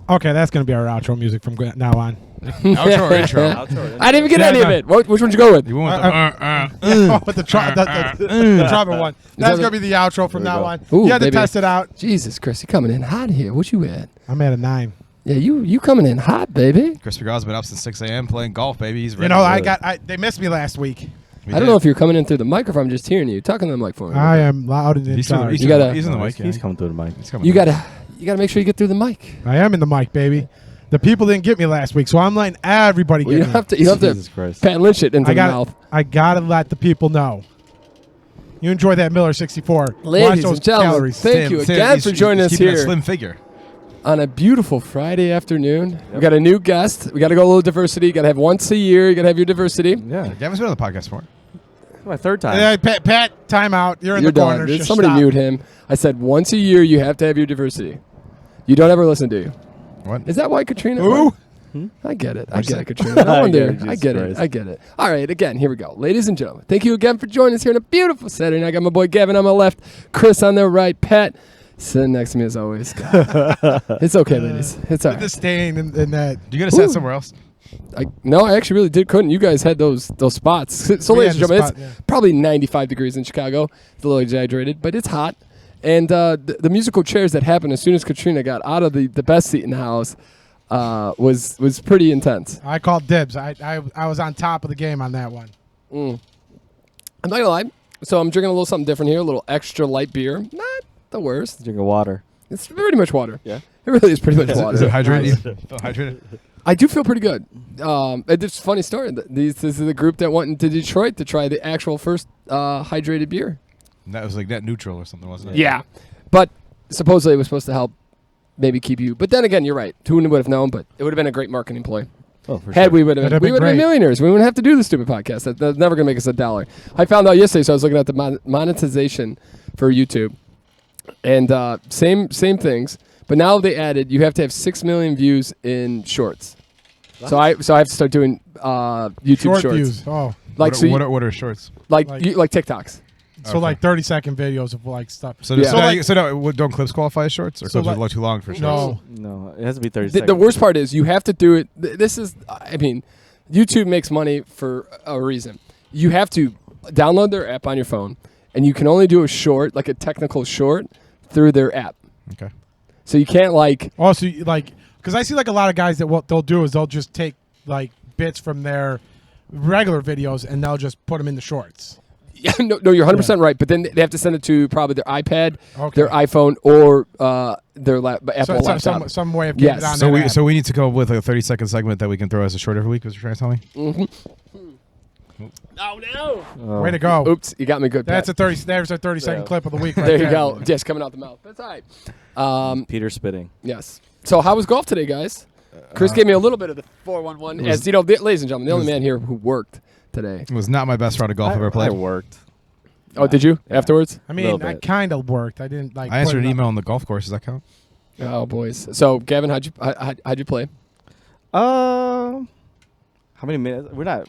Okay, that's going to be our outro music from now on. Outro or intro? I didn't even get any of it. Which one did you go with? You went with The trumpet one. That's going to be the outro from now on. Ooh, You had to baby. test it out. Jesus, Chris, you coming in hot here. What you at? I'm at a 9. Yeah, you coming in hot, baby. Chris McGraw's been up since 6 a.m. playing golf, baby. He's ready. You know, they missed me last week. I don't know if you're coming in through the mic or if I'm just hearing you. Talking to the mic for me. I am loud and in charge. He's You gotta- in the mic. He's coming through the mic. You gotta make sure you get through the mic. I am in the mic, baby. The people didn't get me last week, so I'm letting everybody Well, get you me. have to Jesus Christ. Pat Lynch it into the mouth. I gotta let the people know. You enjoy that Miller 64. Watch Ladies those and gentlemen, calories. thank you again for joining us keeping a here slim figure. on a beautiful Friday afternoone. Yep. We got a new guest. We got to go a little diversity. You got to have once a year. You got to have your diversity. Yeah. Gavin's been on the podcast before. My third time. Yeah, Pat, time out. You're in the corner. Done. Just Somebody stop. mute him. I said once a year you have to have your diversity. You don't ever listen, do you? What? Is that why Katrina? Ooh. I get it. I What'd you get it, say? Katrina. I wonder. Jesus I get it. Christ. I get it. All right, again, here we go. Ladies and gentlemen, thank you again for joining us here on a beautiful Saturday night. I got my boy Gavin on my left, Chris on the right, Pat sitting next to me as always. It's okay, ladies. It's all The right. disdain and that. You got to sit somewhere else. No, I actually really couldn't. You guys had those spots. So, We ladies and had the gentlemen, spot, it's probably 95 degrees in Chicago. It's a little exaggerated, but it's hot. And the musical chairs that happened as soon as Katrina got out of the best seat in the house was pretty intense. I called dibs. I was on top of the game on that one. I'm not going to lie. So I'm drinking a little something different here, a little extra light beer. Not the worst. Drinking water. It's pretty much water. Yeah. It really is pretty much water. Is it hydrated? You feel hydrated? I do feel pretty good. It's a funny story. This is the group that went into Detroit to try the actual first hydrated beer. That was like net neutral or something, wasn't it? Yeah. But supposedly it was supposed to help maybe keep you. But then again, you're right. Who would have known? But it would have been a great marketing ploy. Oh, for Had sure. we would have That'd been, we been would have been great. millionaires. We wouldn't have to do the stupid podcast. That's never going to make us $1. I found out yesterday, so I was looking at the monetization for YouTube. And same things. But now they added, you have to have 6 million views in shorts. So I have to start doing YouTube shorts. Views. Oh. Like What are shorts? like TikToks. So Okay. like 30-second videos of like stuff. So, Yeah. don't clips qualify as shorts, or So clips like- are too long for shorts? No. No, it has to be 30 The seconds. worst part is you have to do it. This is, I mean, YouTube makes money for a reason. You have to download their app on your phone, and you can only do a short, like a technical short, through their app. Okay. So you can't like. Also, like, because I see like a lot of guys that what they'll do is they'll just take like bits from their regular videos and they'll just put them in the shorts. Yeah, no, you're 100% right. But then they have to send it to probably their iPad, Okay. their iPhone, or their Apple laptop. Some way of getting Yes. it on So that app. we need to come up with a 30-second segment that we can throw as a short every week. Was you trying to tell me? Oh no! Oh. Way to go. Oops, you got me good. There's Pat. a 30-second Yeah. clip of the week right There there. you go. Just coming out the mouth. That's all right. Peter spitting. Yes. So how was golf today, guys? Chris gave me a little bit of the 411. As you know, ladies and gentlemen, the only man here who worked today. It was not my best round of golf I've ever I played. worked. Oh, did you afterwards? I Little mean, I bit. kind of worked. I didn't like. I answered put an it email up. on the golf course. Does that count? Oh boys. So Gavin, how'd you play? How many minutes? We're not.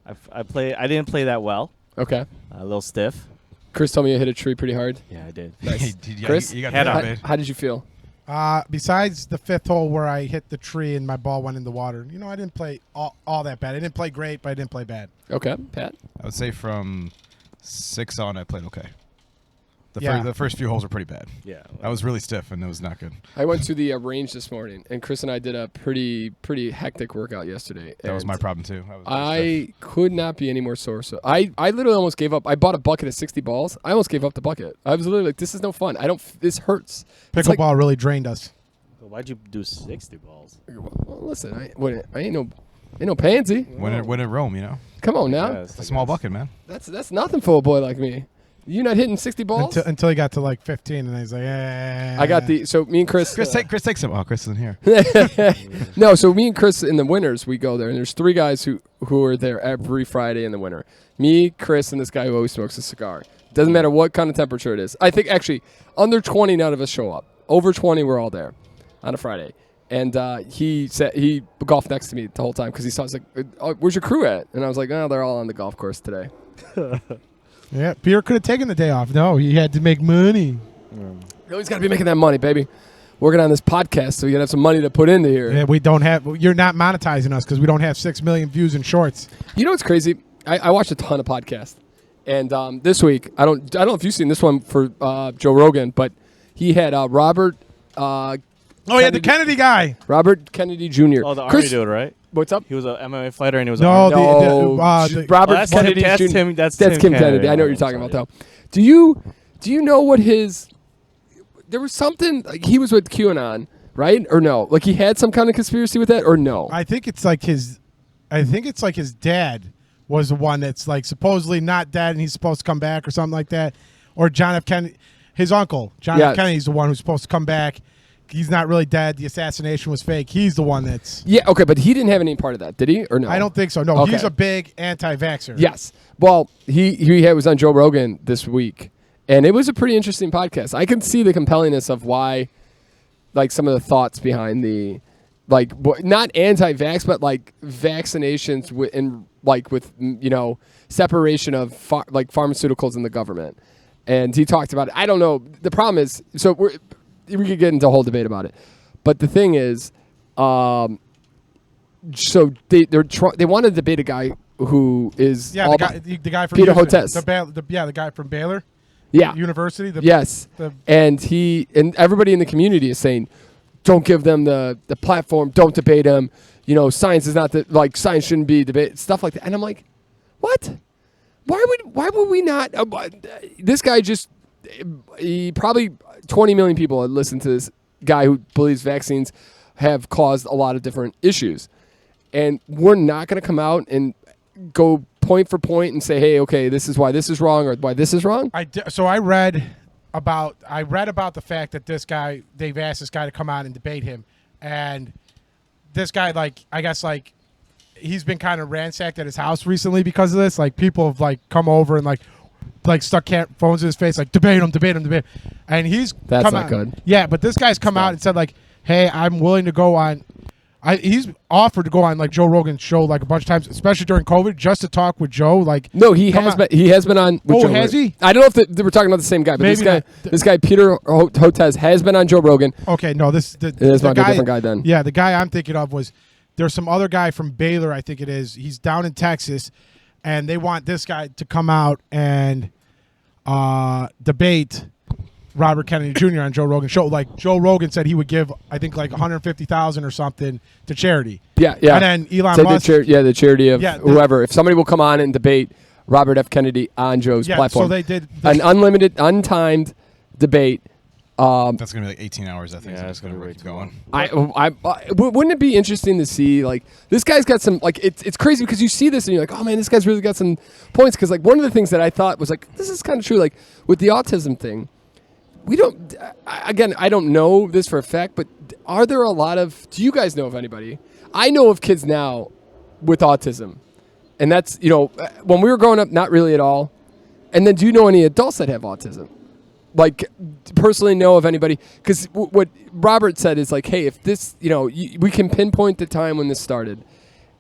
I didn't play that well. Okay. A little stiff. Chris told me you hit a tree pretty hard. Yeah, I did. Nice. Chris, Chris, you got Head that, on. man. how did you feel? Besides the 5th hole where I hit the tree and my ball went in the water, you know, I didn't play all that bad. I didn't play great, but I didn't play bad. Okay, Pat. I would say from 6 on, I played okay. Yeah. The first few holes were pretty bad. Yeah. I was really stiff, and it was not good. I went to the range this morning, and Chris and I did a pretty hectic workout yesterday. That was and my problem, too. I was really I could not be any more sore. So I literally almost gave up. I bought a bucket of 60 balls. I almost gave up the bucket. I was literally like, this is no fun. This hurts. It's Pickleball like, really drained us. Why'd you do 60 balls? well, listen, I ain't no pansy. stiff. When in Rome, you know? Come on now. Yes, It's a small bucket, man. That's nothing for a boy like me. You not hitting 60 balls? Until he got to like 15, and he's like, eh. I got so me and Chris. Chris, take some. Oh, Chris isn't here. No, so me and Chris in the winters we go there, and there's 3 guys who are there every Friday in the winter. Me, Chris, and this guy who always smokes a cigar. Doesn't matter what kind of temperature it is. I think actually under 20 none of us show up. Over 20 we're all there on a Friday. And he said he golfed next to me the whole time because he saw. I was like, "Where's your crew at?" And I was like, "Oh, they're all on the golf course today." Yeah, Peter could have taken the day off. No, he had to make money. You always got to be making that money, baby. working on this podcast, so you gotta have some money to put into here. Yeah, we don't have. You're not monetizing us because we don't have 6 million views in shorts. You know what's crazy? I watched a ton of podcasts, and this week I don't know if you've seen this one for Joe Rogan, but he had Robert. The Kennedy guy. Robert Kennedy Jr. Oh, the Army dude, right? What's up? He was a MMA fighter and he was No, Robert that's Kennedy Tim, Jr. Tim, that's Tim Kennedy. I know what you're talking about, though. Do you know what his? There was something like he was with QAnon, right? Or no? Like he had some kind of conspiracy with that, or no? I think it's like his dad was the one that's like supposedly not dead and he's supposed to come back or something like that. Or John F. Kennedy, his uncle, John F. Kennedy's the one who's supposed to come back. He's not really dead. The assassination was fake. He's the one that's... Yeah, okay, but he didn't have any part of that, did he? Or no? I don't think so. No, Okay. He's a big anti-vaxxer. Yes. Well, he was on Joe Rogan this week, and it was a pretty interesting podcast. I can see the compellingness of why, like, some of the thoughts behind the, like, not anti-vax, but, like, vaccinations with separation of, pharmaceuticals and the government. And he talked about it. I don't know. The problem is, we could get into a whole debate about it, but the thing is, so they want to debate a guy who is the guy from Peter Houston, Hotez. the guy from Baylor University. Yes, and everybody in the community is saying, don't give them the platform, don't debate him. Science is not science shouldn't be debated, stuff like that. And I'm like, what? Why would we not? This guy he probably 20 million people have listened to this guy who believes vaccines have caused a lot of different issues. And we're not going to come out and go point for point and say, hey, okay, this is why this is wrong or why this is wrong. So I read about the fact that this guy, they've asked this guy to come out and debate him. And this guy, he's been kind of ransacked at his house recently because of this. Like, people have, come over and, stuck phones in his face, debate him. And he's That's not good. Yeah, but this guy's come out and said, hey, I'm willing to go on. He's offered to go on, Joe Rogan's show, a bunch of times, especially during COVID, just to talk with Joe. No, he has been on with Joe has Rogan. he? I don't know if we're talking about the same guy, but Maybe this guy, Peter Hotez, has been on Joe Rogan. Okay, no, this might be a different guy then. Yeah, the guy I'm thinking of there's some other guy from Baylor, I think it is. He's down in Texas, and they want this guy to come out and debate Robert Kennedy Jr. on Joe Rogan's show. Joe Rogan said he would give, I think, $150,000 or something to charity. Yeah. And then Elon Musk. The charity of whoever. If somebody will come on and debate Robert F. Kennedy on Joe's platform. So they did an unlimited, untimed debate. That's gonna be 18 hours. I think. Yeah, it's gonna keep going. Wouldn't it be interesting to see this guy's got some it's crazy because you see this and you're like, oh man, this guy's really got some points, because one of the things that I thought was this is kind of true, with the autism thing. We don't. Again, I don't know this for a fact, but are there a lot of? Do you guys know of anybody? I know of kids now with autism, and that's when we were growing up, not really at all. And then, do you know any adults that have autism? Personally know of anybody? Because what Robert said is hey, if this, we can pinpoint the time when this started,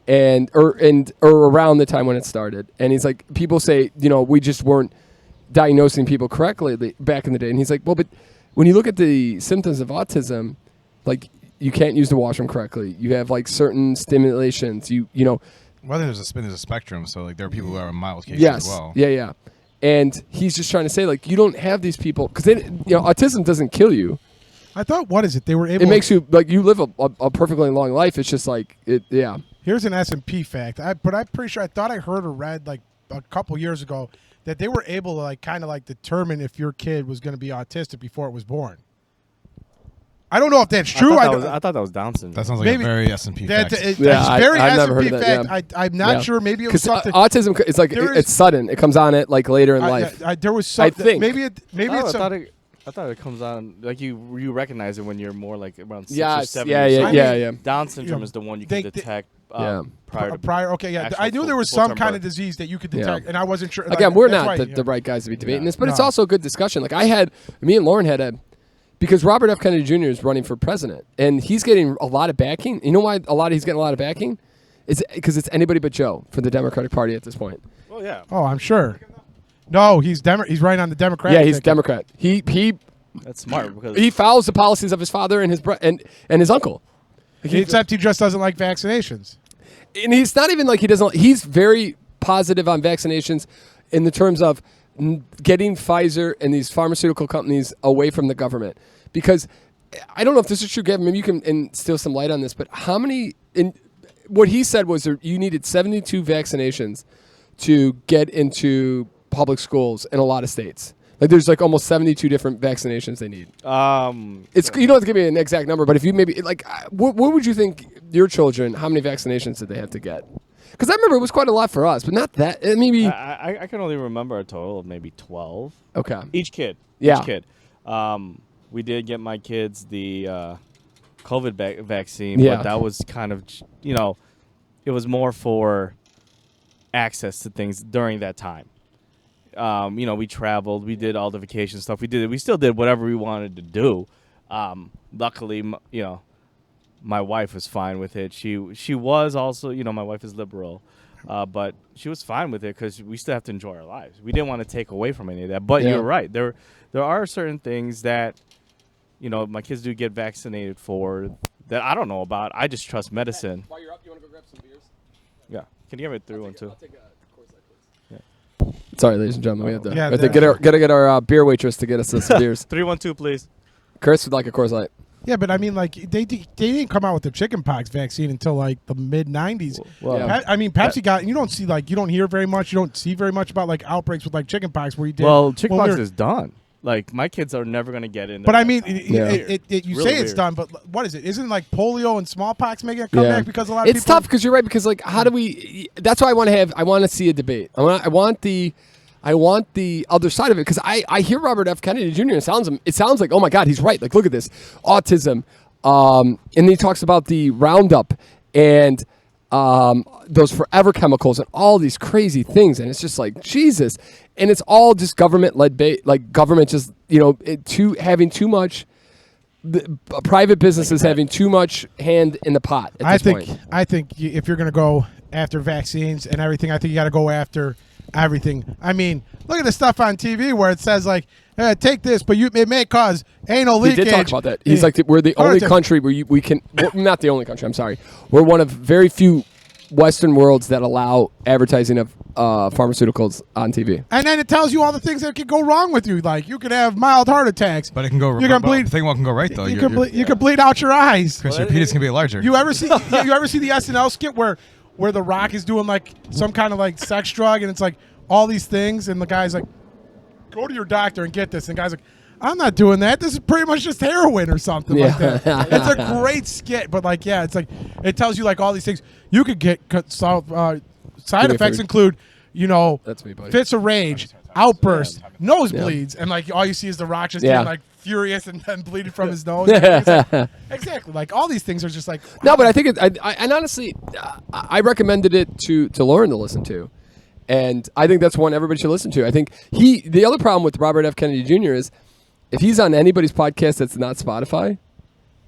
or around the time when it started, and he's people say, we just weren't diagnosing people correctly back in the day. And he's well, but when you look at the symptoms of autism, you can't use the washroom correctly. You have certain stimulations. Well, there's a spectrum. So there are people who are in mild cases as well. Yeah. And he's just trying to say you don't have these people because autism doesn't kill you. I thought, what is it? They were able. It makes you you live a perfectly long life. It's just yeah. Here's an S&P fact. But I'm pretty sure I thought I heard or read a couple years ago that they were able to determine if your kid was going to be autistic before it was born. I don't know if that's true. I thought that was Down syndrome. That sounds like a very S&P fact. It's very I've never S&P heard of that, fact. I'm not sure. Maybe it was something. Autism is it's sudden. It comes on it later in life. There was something. I think. Maybe it's I thought it comes on you recognize it when you're more around 6 or 7 yeah, years old. yeah. Down syndrome is the one you can detect prior. Okay, yeah. I knew there was some kind of disease that you could detect, and I wasn't sure. Again, we're not the right guys to be debating this, but it's also a good discussion. Me and Lauren had because Robert F. Kennedy Jr. is running for president, and he's getting a lot of backing. You know why he's getting a lot of backing? It's because it's anybody but Joe for the Democratic Party at this point. Oh yeah. Oh, I'm sure. No, he's running on the Democratic. Yeah, he's Democrat. He That's smart because He follows the policies of his father and his uncle. Except he just doesn't like vaccinations. And he's not even like he doesn't. He's very positive on vaccinations in the terms of getting Pfizer and these pharmaceutical companies away from the government. Because I don't know if this is true, Gavin. Maybe you can instill some light on this. But how many? What he said was you needed 72 vaccinations to get into public schools in a lot of states. Like there's like almost 72 different vaccinations they need. It's you don't have to give me an exact number, but if you maybe like, what would you think your children? How many vaccinations did they have to get? Because I remember it was quite a lot for us, but not that. Maybe I can only remember a total of maybe 12. Okay. Each kid. Yeah. Each kid. We did get my kids the COVID vaccine, Yeah. but that was kind of it was more for access to things during that time. We traveled, we did all the vacation stuff. We still did whatever we wanted to do. Luckily, my wife was fine with it. She was also, my wife is liberal, but she was fine with it because we still have to enjoy our lives. We didn't want to take away from any of that. But Yeah. you're right. There are certain things that, my kids do get vaccinated for that I don't know about. I just trust medicine. While you're up, you want to go grab some beers? Yeah. Can you give me a 3-1-2? I'll take a Coors Light, please. Sorry, ladies and gentlemen, we have to, Yeah, gotta get our beer waitress to get us some beers. 3-1-2, please. Chris would like a Coors Light. Yeah, but I mean, like they didn't come out with the chickenpox vaccine until like the mid '90s. Well, Yeah. Pepsi got. You don't hear very much. You don't see very much about like outbreaks with like chickenpox where you did. Well, when chickenpox we were- is done. Like my kids are never gonna get in. But I mean, Yeah. you Really say it's weird. done, but what is it? Isn't like polio and smallpox making a comeback because a lot of It's people. tough because you're right. Because like, how do we? That's why I want to see a debate. I want the other side of it because I hear Robert F. Kennedy Jr. and it sounds like, oh my God, he's right. Like, look at this autism, and then he talks about the Roundup and those forever chemicals and all these crazy things, and it's just like Jesus, and it's all just government led, like government just having too much. The private businesses having too much hand in the pot at this point. I think if you're going to go after vaccines and everything, I think you got to go after everything. I mean, look at the stuff on TV where it says like, take this, but it may cause anal He leakage. did talk about that. He's like, we're the only country where we can. We're not the only country. I'm sorry. We're one of very few Western worlds that allow advertising of pharmaceuticals on TV. And then it tells you all the things that could go wrong with you. Like you could have mild heart attacks. But it can go. You can bleed. The thing can go right though. You can bleed out your eyes. Chris, your penis can be larger. You ever see the SNL skit where The Rock is doing like some kind of like sex drug and it's like all these things and the guy's like, go to your doctor and get this. And the guy's like, I'm not doing that. This is pretty much just heroin or something like that. It's a great skit, but like, yeah, it's like it tells you like all these things. You could get side effects include, That's me, buddy. fits of rage, outbursts, nosebleeds, and like all you see is The Rock just getting like furious and bleeding from his nose. Exactly, like all these things are just like No, but I think and honestly, I recommended it to Lauren to listen to, and I think that's one everybody should listen to. I think the other problem with Robert F. Kennedy Jr. is if he's on anybody's podcast that's not Spotify,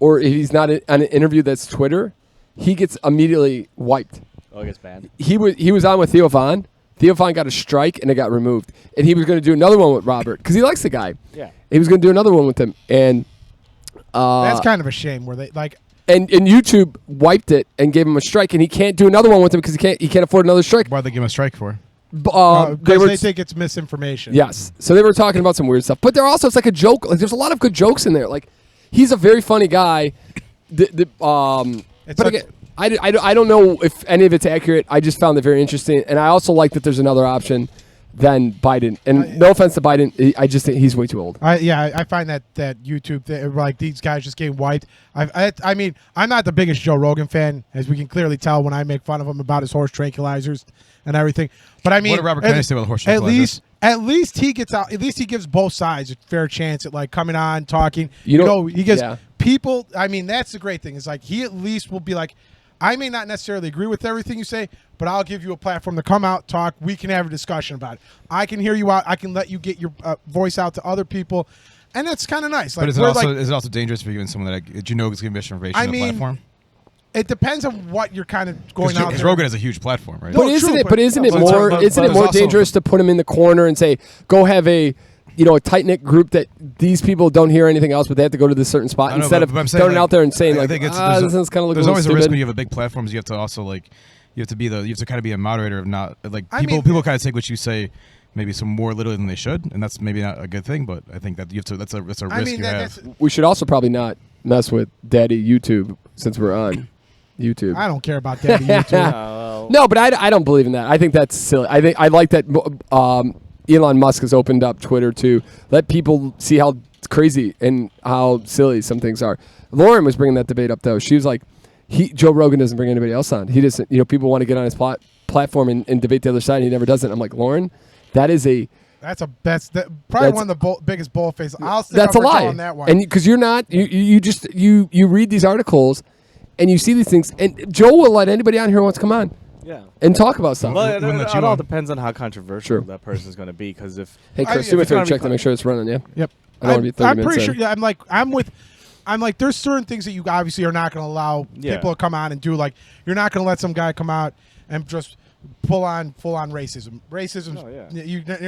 or if he's not on an interview that's Twitter, he gets immediately wiped. Oh, it gets banned. He was on with Theo Von. Theo Von got a strike and it got removed, and he was going to do another one with Robert because he likes the guy. Yeah. He was going to do another one with him, and that's kind of a shame. Where they like. And YouTube wiped it and gave him a strike, and he can't do another one with him because he can't afford another strike. Why'd they give him a strike for? They think it's misinformation. Yes, so they were talking about some weird stuff, but it's like a joke. Like there's a lot of good jokes in there. Like he's a very funny guy. But again, I don't know if any of it's accurate. I just found it very interesting, and I also like that there's another option than Biden. And no offense to Biden, I just think he's way too old. I find that YouTube like these guys just getting wiped. I mean, I'm not the biggest Joe Rogan fan, as we can clearly tell when I make fun of him about his horse tranquilizers and everything. But I mean, What did Robert Kennedy say about horse tranquilizers? At least he gets out. At least he gives both sides a fair chance at like coming on, talking. He gives people. I mean, that's the great thing. Is like he at least will be like, I may not necessarily agree with everything you say, but I'll give you a platform to come out, talk. We can have a discussion about it. I can hear you out. I can let you get your voice out to other people, and that's kind of nice. Like, but is it also dangerous for you and someone that is going to misinformation on the platform? It depends on what you're kind of going out. Because Rogan has a huge platform, right? But isn't it more dangerous to put him in the corner and say, go have a a tight knit group that these people don't hear anything else, but they have to go to this certain spot instead of throwing it out there and saying like, this is kind of there's always stupid. a risk when you have a big platform. You have to also you have to kind of be a moderator of not people kind of take what you say maybe some more literally than they should, and that's maybe not a good thing. But I think that that's a risk you have. We should also probably not mess with Daddy YouTube since we're on YouTube. I don't care about Daddy YouTube. No, but I don't believe in that. I think that's silly. I like that Elon Musk has opened up Twitter to let people see how crazy and how silly some things are. Lauren was bringing that debate up, though. She was like, Joe Rogan doesn't bring anybody else on. He doesn't. People want to get on his platform and debate the other side, and he never does it. I'm like, Lauren, that's probably one of the biggest bullface. I'll stick that's up a lie. on that one. And because you're not, you read these articles, and you see these things, and Joe will let anybody on here who wants to come on. Yeah. And talk about something. Well, it all depends on how controversial that person's going to be. Because hey Chris, do me a favor, check to make sure it's running. Yeah. Yep. I'm pretty sure. Yeah. I'm like, there's certain things that you obviously are not going to allow people to come on and do. Like, you're not going to let some guy come out and just full on racism.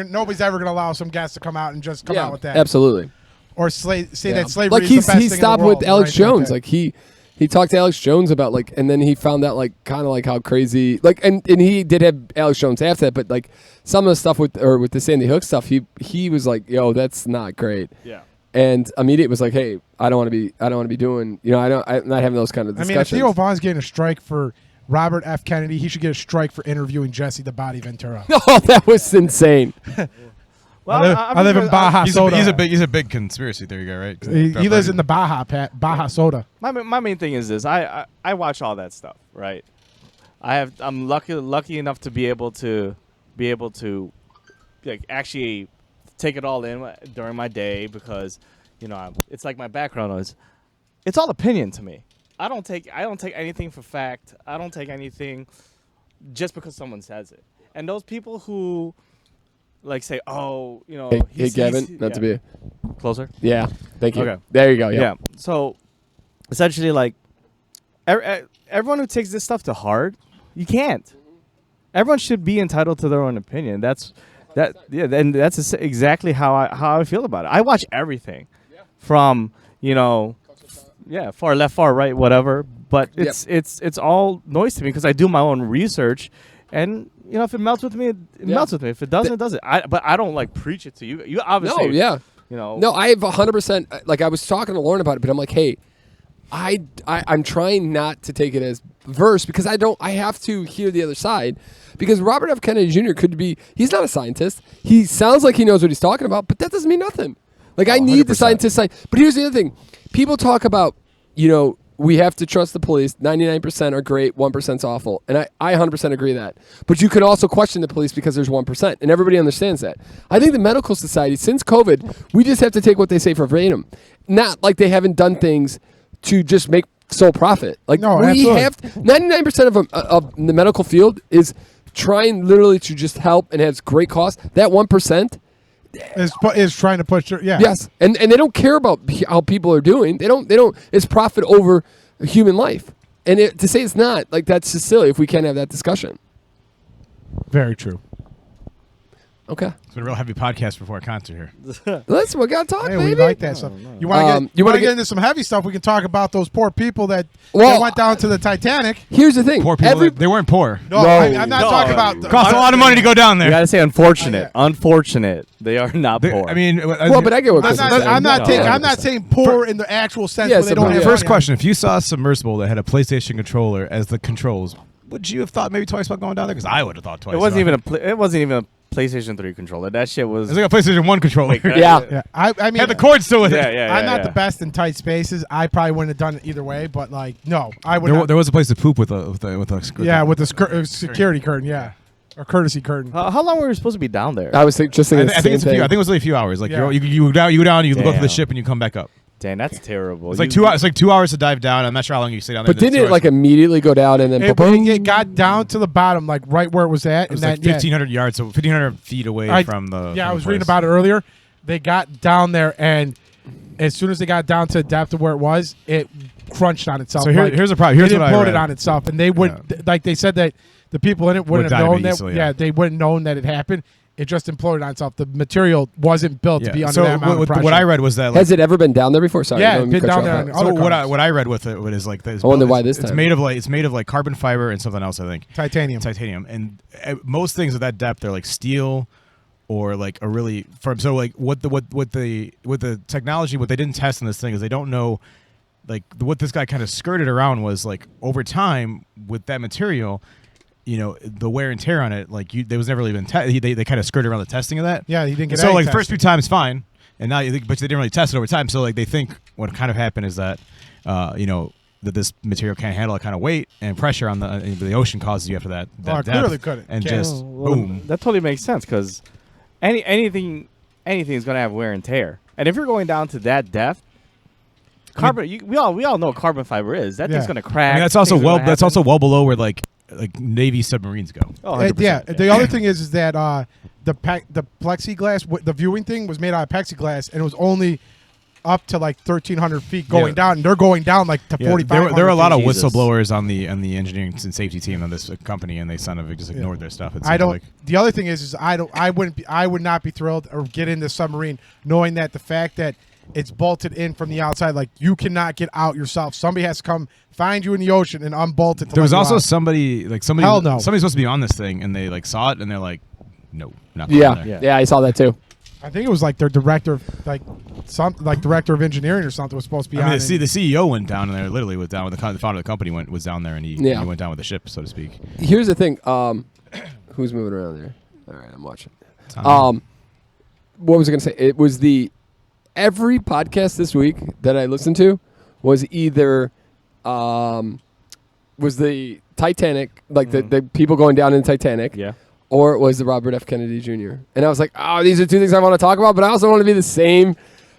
Nobody's ever going to allow some guys to come out and just come out with that. Absolutely. Or say that slavery like is the best thing in the stopped world, with Alex Jones. Like He talked to Alex Jones about and then he found out kind of how crazy and he did have Alex Jones after that, but some of the stuff with the Sandy Hook stuff, he was like, yo, that's not great. Yeah. And immediately was like, hey, I don't want to be doing, I'm not having those kind of discussions. I mean, if Theo Vaughn's getting a strike for Robert F. Kennedy, he should get a strike for interviewing Jesse the Body Ventura. Oh, that was insane. Well, I live in Baja Soda. He's a big conspiracy theory guy, right? He lives in the Baja Soda. My main thing is this: I watch all that stuff, right? I'm lucky enough to be able to actually take it all in during my day because it's like my background is. It's all opinion to me. I don't take anything for fact. I don't take anything just because someone says it. And those people who say, oh, hey Gavin, not to be closer. Yeah, thank you. Okay, there you go. Yeah. So essentially, everyone who takes this stuff to heart, you can't. Everyone should be entitled to their own opinion. And that's exactly how I feel about it. I watch everything, from far left, far right, whatever. But it's all noise to me because I do my own research, and if it melts with me, it melts with me. If it doesn't, it doesn't. But I don't preach it to you. You obviously, No, I have 100%. I was talking to Lauren about it, but I'm like, hey, I'm trying not to take it as verse because I have to hear the other side. Because Robert F. Kennedy Jr. he's not a scientist. He sounds like he knows what he's talking about, but that doesn't mean nothing. I need 100%. The scientist side. But here's the other thing. People talk about, we have to trust the police. 99% are great, 1%'s awful. And I 100% agree that. But you can also question the police because there's 1%. And everybody understands that. I think the medical society, since COVID, we just have to take what they say for verbatim. Not like they haven't done things to just make sole profit. No, we absolutely. have 99% of the medical field is trying literally to just help and has great cost. That 1% is trying to push your Yes, and they don't care about how people are doing. They don't. It's profit over human life, and to say it's not that's just silly. If we can't have that discussion, very true. Okay, it's been a real heavy podcast before a concert here. We gotta talk, hey, baby. We like that stuff. You want to get into some heavy stuff? We can talk about those poor people that went down to the Titanic. Here's the thing: poor people. They weren't poor. No, I'm not talking about. Cost a lot of money to go down there. You gotta say unfortunate. Unfortunate. They are not poor. I mean, but I get what I'm not saying poor in the actual sense. Where they don't have first question: if you saw a submersible that had a PlayStation controller as the controls, would you have thought maybe twice about going down there? Because I would have thought twice. It wasn't even a PlayStation 3 controller. That shit was. It's like a PlayStation 1 controller. Yeah. I mean, had the cord still with it. I'm not the best in tight spaces. I probably wouldn't have done it either way. But no, I would. There was a place to poop with a security curtain. Or courtesy curtain. How long were we supposed to be down there? I was just thinking. I think it was only a few hours. You go down, you go to the ship, and you come back up. Damn, that's terrible. It's like 2 hours. It's like 2 hours to dive down. I'm not sure how long you stay down there. But didn't it immediately go down and then? It got down to the bottom, right where it was at. It was 1,500 yards, so 1,500 feet away from the. Yeah, I was reading about it earlier. They got down there, and as soon as they got down to the depth of where it was, it crunched on itself. So here's the problem. Here's what I read. It imploded on itself, and they would they said that the people in it wouldn't have known that. Easily, they wouldn't known that it happened, it just imploded on itself. The material wasn't built to be under that amount of pressure. What I read was that has it ever been down there before? Sorry, yeah, it's been down there. So what I read with it is like I wonder why this time. It's made of like carbon fiber and something else. I think titanium, and most things at that depth are like steel or like a really firm. So like what the technology, what they didn't test in this thing is they don't know. Like what this guy kind of skirted around was like over time with that material, you know, the wear and tear on it. Like there was never really been they kind of skirted around the testing of that. Yeah, he didn't get. So like the first few times fine, and now but they didn't really test it over time. So like they think what kind of happened is that you know that this material can't handle that kind of weight and pressure on the ocean causes you after that. It clearly couldn't. And just boom. That totally makes sense because anything is going to have wear and tear, and if you're going down to that depth. Carbon, we all know what carbon fiber is. That thing's gonna crack. I mean, that's also well below where like Navy submarines go. Oh, yeah. The other thing is that the plexiglass, the viewing thing was made out of plexiglass, and it was only up to like 1,300 feet going down, and they're going down like to 4,500. There were a lot of whistleblowers on the engineering and safety team of this company, and they kind of just ignored their stuff. The other thing is I would not be thrilled or get in the submarine knowing that the fact that it's bolted in from the outside. Like, you cannot get out yourself. Somebody has to come find you in the ocean and unbolt it. There was also somebody's supposed to be on this thing, and they like saw it, and they're like, no, not there. Yeah, I saw that too. I think it was like their director, director of engineering or something was supposed to be on. The CEO went down, and they literally was down with the founder of the company was down there, and he went down with the ship, so to speak. Here's the thing. Who's moving around there? All right, I'm watching. What was I going to say? It was every podcast this week that I listened to was either was the Titanic, like the people going down in Titanic, or it was the Robert F. Kennedy Jr. And I was like, oh, these are two things I want to talk about, but I also want to be the same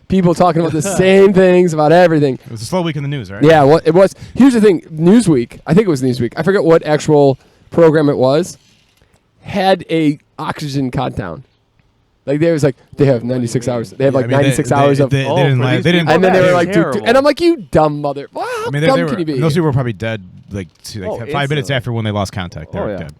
people talking about the same things about everything. It was a slow week in the news, right? Yeah, well, it was. Here's the thing. Newsweek, I think it was Newsweek. I forget what actual program it was, had a oxygen countdown. Like they have 96 hours. They have 96 hours of. They didn't. And then they were like, and I'm like, you dumb mother. Well, how dumb can you be? Those people were probably dead 5 minutes after when they lost contact. They were dead.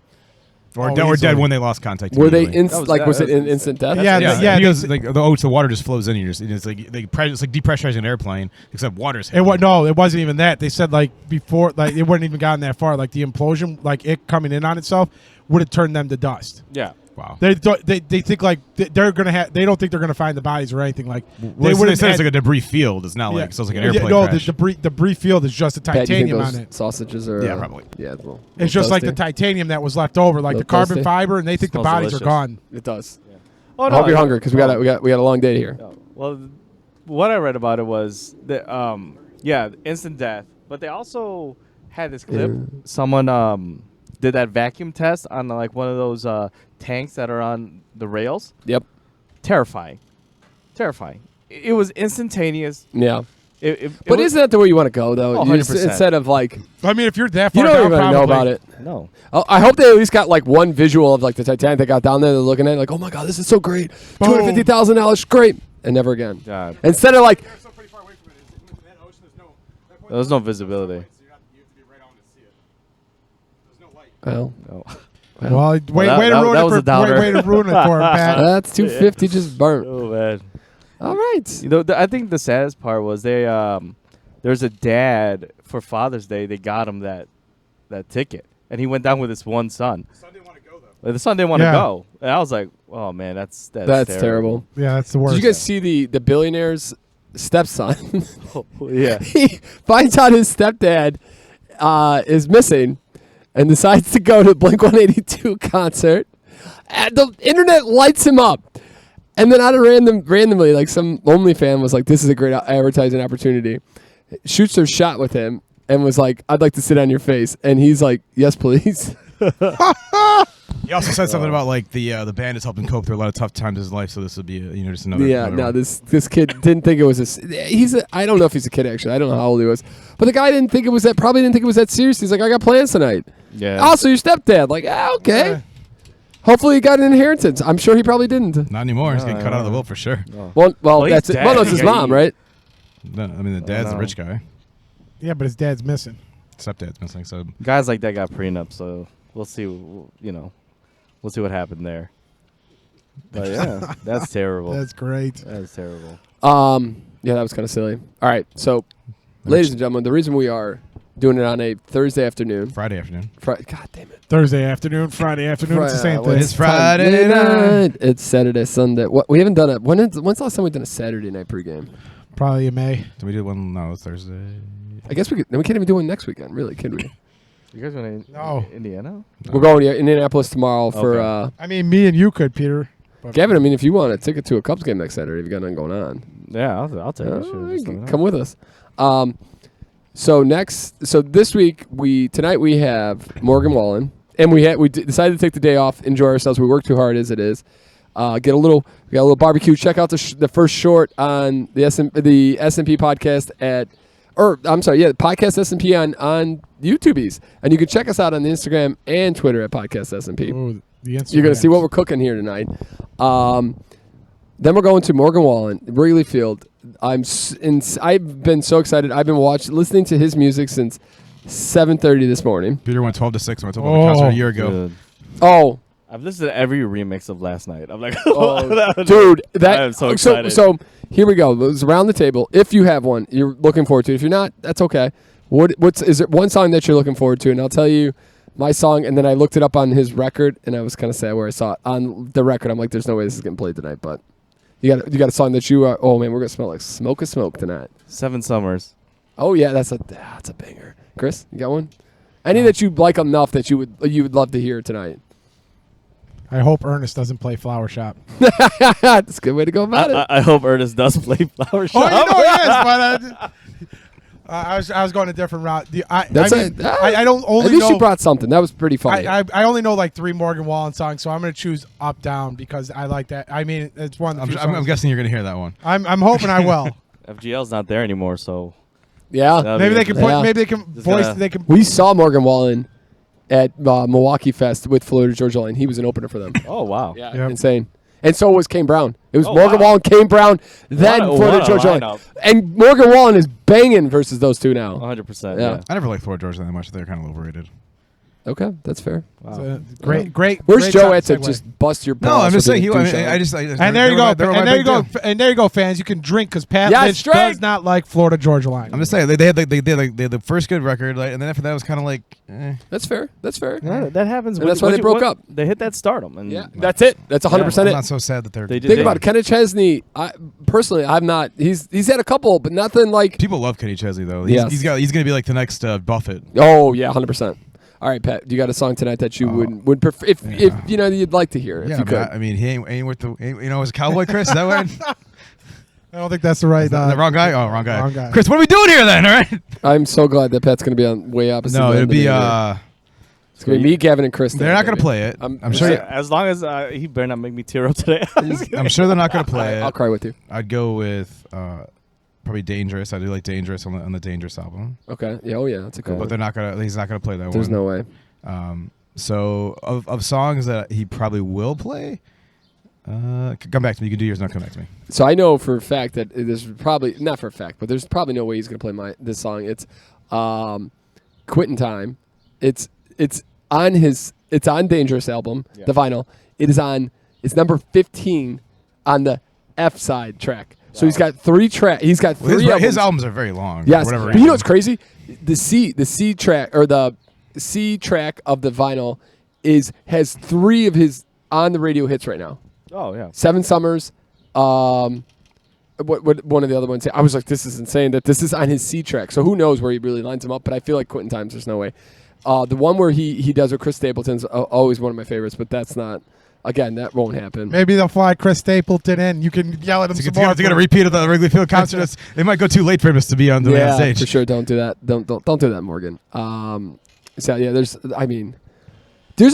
Or dead when they lost contact. Were they was it an instant death? Yeah. Because the water just flows in. It's like depressurizing an airplane, except water's. It wasn't even that. They said before, it wouldn't even gotten that far. Like the implosion, like it coming in on itself, would have turned them to dust. Yeah. Wow. They think they're gonna have. They don't think they're gonna find the bodies or anything. Like they said it's like a debris field. It's not like so it's like an airplane crash. The debris field is just the titanium on it. Sausages are probably. Yeah, it's just like the titanium that was left over, like the carbon fiber, and they think the bodies are gone. It does. Yeah. Oh no! I hope you're hungry because we got a long day here. Well, what I read about it was that instant death, but they also had this clip. Someone did that vacuum test on one of those tanks that are on the rails. Yep. Terrifying. It was instantaneous. Yeah. But isn't that the way you want to go, though? 100%. Instead of I mean, if you're that far you don't down, even know about it. No. I hope they at least got one visual of the Titanic that got down there. They're looking at it oh my God, this is so great. $250,000, great. And never again. God. Instead of There's no visibility. Well, way to ruin it for him, Pat. That's 250 just burnt. Oh man! All right. I think the saddest part was there's a dad for Father's Day. They got him that ticket, and he went down with his one son. The son didn't want to go though. The son didn't want to go, and I was like, oh man, that's terrible. Yeah, that's the worst. Did you guys see the billionaire's stepson? Yeah. He finds out his stepdad is missing. And decides to go to the Blink-182 concert. And the internet lights him up. And then out of randomly, some OnlyFan was like, this is a great advertising opportunity. Shoots their shot with him and was like, I'd like to sit on your face. And he's like, yes, please. He also said something about the band is helping cope through a lot of tough times in his life, so this would be just another. Yeah, this kid didn't think it was I don't know if he's a kid actually. I don't know how old he was, but the guy probably didn't think it was that serious. He's like, I got plans tonight. Yeah. Also, your stepdad. Okay. Yeah. Hopefully, he got an inheritance. I'm sure he probably didn't. Not anymore. He's getting cut out of the will for sure. No. Well, that's it. Well, that's his mom, right? No, I mean the dad's a rich guy. Yeah, but his dad's missing. Stepdad's missing. So guys like that got prenup. So we'll see. We'll see what happened there. But yeah, that's terrible. That's great. That's terrible. Yeah, that was kind of silly. All right, so, ladies and gentlemen, the reason we are doing it on a Thursday afternoon. Friday afternoon. God damn it. Thursday afternoon, Friday afternoon. It's the same thing. It's Friday night. It's Saturday, Sunday. What we haven't done it. When's the last time we've done a Saturday night pregame? Probably in May. Did we do one? No, it was Thursday. I guess we could. We can't even do one next weekend, really, can we? You guys want to No. Indiana? We're going to Indianapolis tomorrow for. Okay. I mean, me and you could, Peter. But Gavin, I mean, if you want a ticket to a Cubs game next Saturday, if you got nothing going on, Yeah, I'll take it. Sure, just let me know. come with us. So this week tonight we have Morgan Wallen, and we decided to take the day off, enjoy ourselves. We work too hard as it is. We got a little barbecue. Check out the first short on the S&P podcast podcast S&P on YouTubies, and you can check us out on the Instagram and Twitter at podcast S&P. ooh, the Instagram. You're going to see what we're cooking here tonight. Then we're going to Morgan Wallen, Wrigley Field. I've been so excited. I've been listening to his music since 7:30 this morning. Peter went 12 to 6 when I told him the concert a year ago. Good. Oh, I've listened to every remix of last night. I'm like, dude, I am so excited. So here we go. It was around the table. If you have one, you're looking forward to it. If you're not, that's okay. Is it one song that you're looking forward to? And I'll tell you my song. And then I looked it up on his record, and I was kind of sad where I saw it on the record. I'm like, there's no way this is getting played tonight, but. You got a song that you are. Oh man, we're gonna smell like smoke tonight. 7 Summers. Oh yeah, that's a banger. Chris, you got one? Any that you like enough that you would love to hear tonight? I hope Ernest doesn't play Flower Shop. That's a good way to go about it. I hope Ernest does play Flower Shop. Oh, you know he is, but I was going a different route. I don't only At least know. you brought something. That was pretty funny. I only know like 3 Morgan Wallen songs, so I'm going to choose Up Down because I like that. I mean, it's one. Of the few I'm songs. guessing you're going to hear that one. I'm hoping I will. FGL's not there anymore, so yeah. Maybe they can Yeah. Maybe they can Just voice. gonna- They can. We saw Morgan Wallen at Milwaukee Fest with Florida Georgia Line. He was an opener for them. Oh wow. Yeah, Yep. insane. And so was Kane Brown. It was Oh, Morgan wow. Wallen, Kane Brown, then What a Florida Georgia Line. lineup. And Morgan Wallen is banging versus those two now. 100%. Yeah. Yeah. I never liked Florida Georgia that much. They're kind of overrated. Okay, that's fair. Wow. Great. Where's great Joe at to segue. just bust your No, balls I'm just with saying. being a douche? And there you go. And there you go. And there you go, fans. You can drink because Pat Yes, Lynch drink! does not like Florida Georgia Line. I'm just saying they had the first good record, and then after that was kind of like. That's fair. That's fair. Yeah, that happens. And that's why they broke up. They hit that stardom, and Yeah, that's it. That's 100% I'm it. not so sad that they're. They did. Think about it. Kenneth Chesney. Personally, I'm not. He's had a couple, but nothing like. People love Kenny Chesney though. Yes. He's going to be like the next Buffett. Oh yeah, 100%. All right, Pat. You got a song tonight that you would prefer if you know you'd like to hear. If Yeah, you could. I mean, he ain't worth the. As a cowboy, Chris. Is that what? I don't think that's the right. the wrong guy. Oh, wrong guy. Wrong guy. Chris, what are we doing here then? All right. I'm so glad that Pat's going to be on way opposite. No, end it'd of the be. meter. It's going to be me, Gavin, and Chris. They're not going to play it. I'm sure. As long as he better not make me tear up today. I'm sure they're not going to play it. I'll cry with you. I'd go with probably Dangerous. I do like Dangerous on the Dangerous album, Okay. Yeah. Oh yeah. That's a good but one. they're not gonna. He's not gonna play that There's one. no way. So of songs that he probably will play, come back to me. You can do yours. Not come back to me. So I know for a fact that there's probably not for a fact, but there's probably no way he's going to play this song. It's "Quittin' Time." It's on Dangerous album, the vinyl. It's number 15 on the F side track. So he's got 3 tracks. He's got 3 albums. His albums are very long. Yes, For whatever but you know reason. what's crazy? The C track or the C track of the vinyl has 3 of his on the radio hits right now. Oh yeah. 7 Summers. What one of the other ones? I was like, this is insane that this is on his C track. So who knows where he really lines them up? But I feel like Quittin' Times. There's no way. The one where he does with Chris Stapleton's always one of my favorites, but that's not. Again, that won't happen. Maybe they'll fly Chris Stapleton in. You can yell at him some more. To get a repeat of the Wrigley Field concert. It might go too late for him to be on the Yeah, stage. for sure. Don't do that. Don't do that, Morgan. So yeah, there's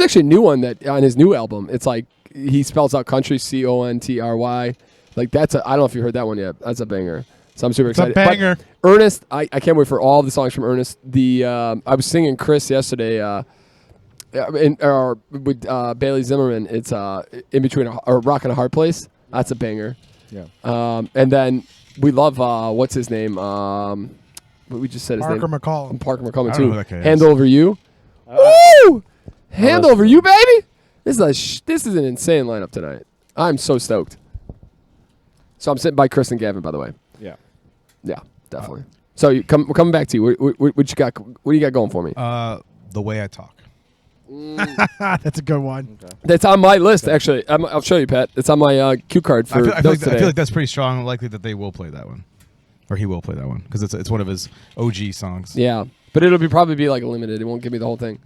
actually a new one that on his new album. It's like he spells out country CONTRY. Like I don't know if you heard that one yet. That's a banger. So I'm super excited. It's a banger. But Ernest, I can't wait for all the songs from Ernest. I was singing Chris yesterday. With Bailey Zimmerman, it's in between a rock and a hard place. That's a banger. Yeah. And then we love what's his name? We just said his Parker name. McCollum. Parker McCollum I don't know too. who that guy is. Hand over you. Woo! Hand over you, baby. This is an insane lineup tonight. I'm so stoked. So I'm sitting by Chris and Gavin, by the way. Yeah. Yeah, definitely. So we're coming back to you. What you got? What do you got going for me? The way I talk. That's a good one. Okay. That's on my list, actually. I'll show you, Pat. It's on my cue card for I notes today. feel like that's pretty strong. Likely that they will play that one, or he will play that one because it's one of his OG songs. Yeah, but it'll probably be like limited. It won't give me the whole thing.